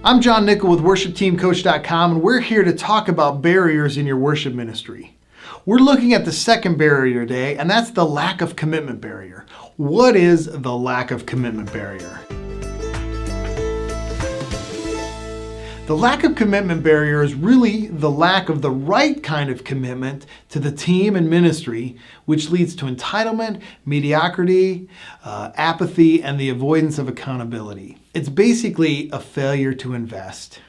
I'm John Nickel with worshipteamcoach.com, and we're here to talk about barriers in your worship ministry. We're looking at the second barrier today, and that's the lack of commitment barrier. What is the lack of commitment barrier? The lack of commitment barrier is really the lack of the right kind of commitment to the team and ministry, which leads to entitlement, mediocrity, apathy, and the avoidance of accountability. It's basically a failure to invest.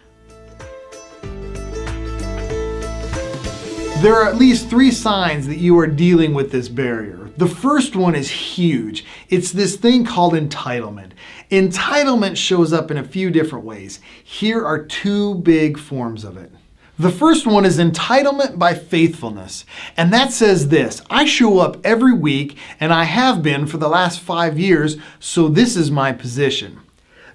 There are at least 3 signs that you are dealing with this barrier. The first one is huge. It's this thing called entitlement. Entitlement shows up in a few different ways. Here are 2 big forms of it. The first one is entitlement by faithfulness. And that says this: I show up every week, and I have been for the last 5 years, so this is my position.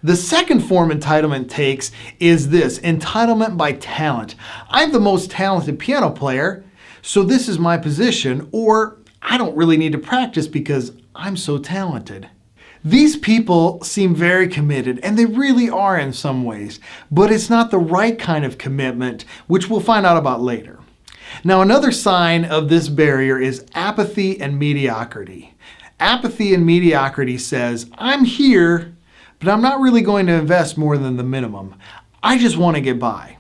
The second form entitlement takes is this: entitlement by talent. I'm the most talented piano player, so this is my position, or I don't really need to practice because I'm so talented. These people seem very committed, and they really are in some ways, but it's not the right kind of commitment, which we'll find out about later. Now, another sign of this barrier is apathy and mediocrity. Apathy and mediocrity says, I'm here, but I'm not really going to invest more than the minimum. I just want to get by.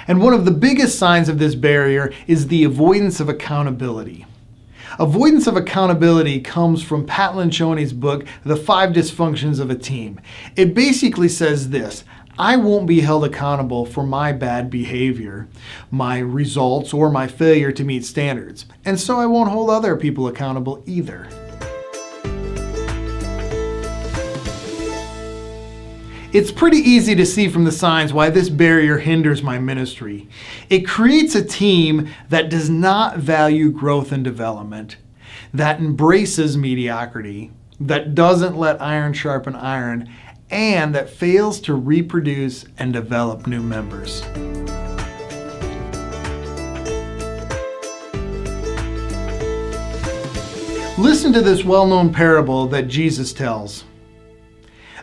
And one of the biggest signs of this barrier is the avoidance of accountability. Avoidance of accountability comes from Pat Lencioni's book, The 5 Dysfunctions of a Team. It basically says this: I won't be held accountable for my bad behavior, my results, or my failure to meet standards. And so I won't hold other people accountable either. It's pretty easy to see from the signs why this barrier hinders my ministry. It creates a team that does not value growth and development, that embraces mediocrity, that doesn't let iron sharpen iron, and that fails to reproduce and develop new members. Listen to this well-known parable that Jesus tells.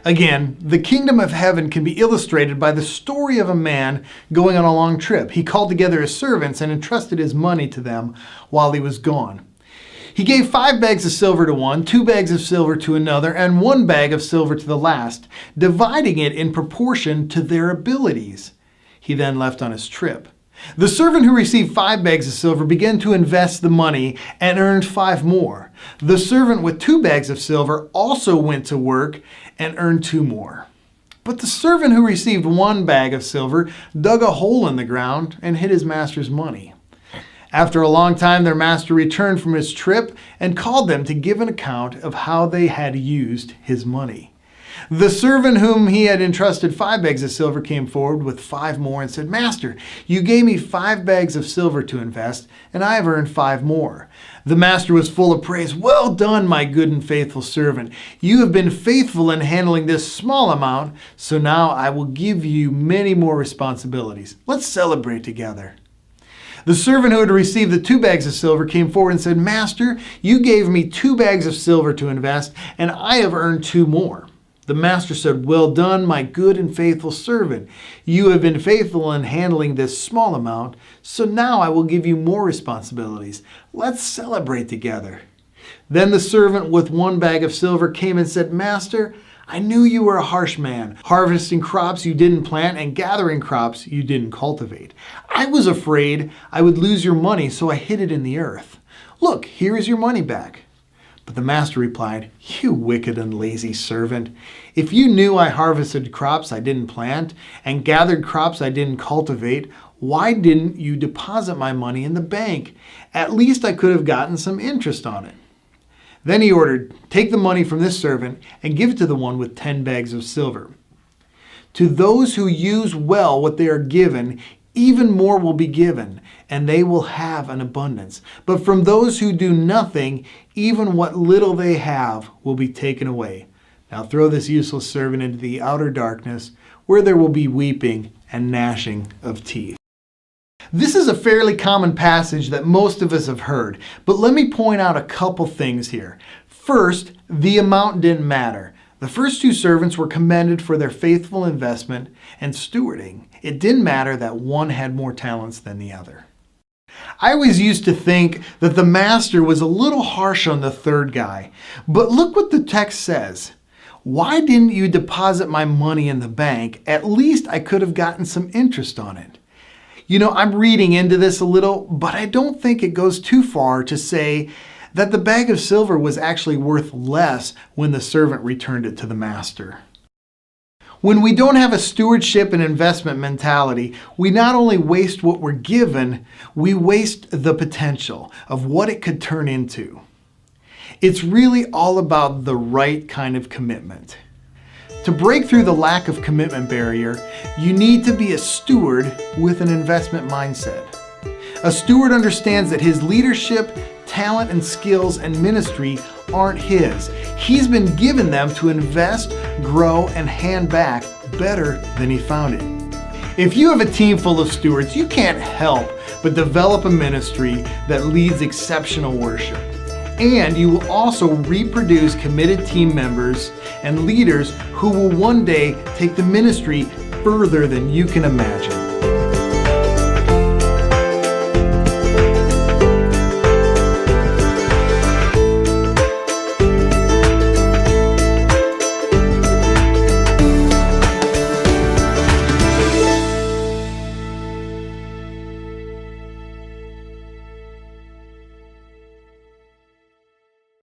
Again, the kingdom of heaven can be illustrated by the story of a man going on a long trip. He called together his servants and entrusted his money to them while he was gone. He gave 5 bags of silver to one, 2 bags of silver to another, and 1 bag of silver to the last, dividing it in proportion to their abilities. He then left on his trip. The servant who received 5 bags of silver began to invest the money and earned 5 more. The servant with 2 bags of silver also went to work and earned 2 more. But the servant who received 1 bag of silver dug a hole in the ground and hid his master's money. After a long time, their master returned from his trip and called them to give an account of how they had used his money. The servant whom he had entrusted 5 bags of silver came forward with 5 more and said, Master, you gave me 5 bags of silver to invest, and I have earned 5 more. The master was full of praise. Well done, my good and faithful servant. You have been faithful in handling this small amount, so now I will give you many more responsibilities. Let's celebrate together. The servant who had received the 2 bags of silver came forward and said, Master, you gave me 2 bags of silver to invest, and I have earned 2 more. The master said, Well done, my good and faithful servant. You have been faithful in handling this small amount, so now I will give you more responsibilities. Let's celebrate together. Then the servant with 1 bag of silver came and said, Master, I knew you were a harsh man, harvesting crops you didn't plant and gathering crops you didn't cultivate. I was afraid I would lose your money, so I hid it in the earth. Look, here is your money back. But the master replied, You wicked and lazy servant. If you knew I harvested crops I didn't plant and gathered crops I didn't cultivate, why didn't you deposit my money in the bank? At least I could have gotten some interest on it. Then he ordered, Take the money from this servant and give it to the one with 10 bags of silver. To those who use well what they are given, even more will be given, and they will have an abundance. But from those who do nothing, even what little they have will be taken away. Now throw this useless servant into the outer darkness, where there will be weeping and gnashing of teeth. This is a fairly common passage that most of us have heard, but let me point out a couple things here. First, the amount didn't matter. The first two servants were commended for their faithful investment and stewarding. It didn't matter that one had more talents than the other. I always used to think that the master was a little harsh on the third guy, but look what the text says. Why didn't you deposit my money in the bank? At least I could have gotten some interest on it. I'm reading into this a little, but I don't think it goes too far to say that the bag of silver was actually worth less when the servant returned it to the master. When we don't have a stewardship and investment mentality, we not only waste what we're given, we waste the potential of what it could turn into. It's really all about the right kind of commitment. To break through the lack of commitment barrier, you need to be a steward with an investment mindset. A steward understands that his leadership, talent, and skills and ministry aren't his. He's been given them to invest, grow, and hand back better than he found it. If you have a team full of stewards, you can't help but develop a ministry that leads exceptional worship. And you will also reproduce committed team members and leaders who will one day take the ministry further than you can imagine.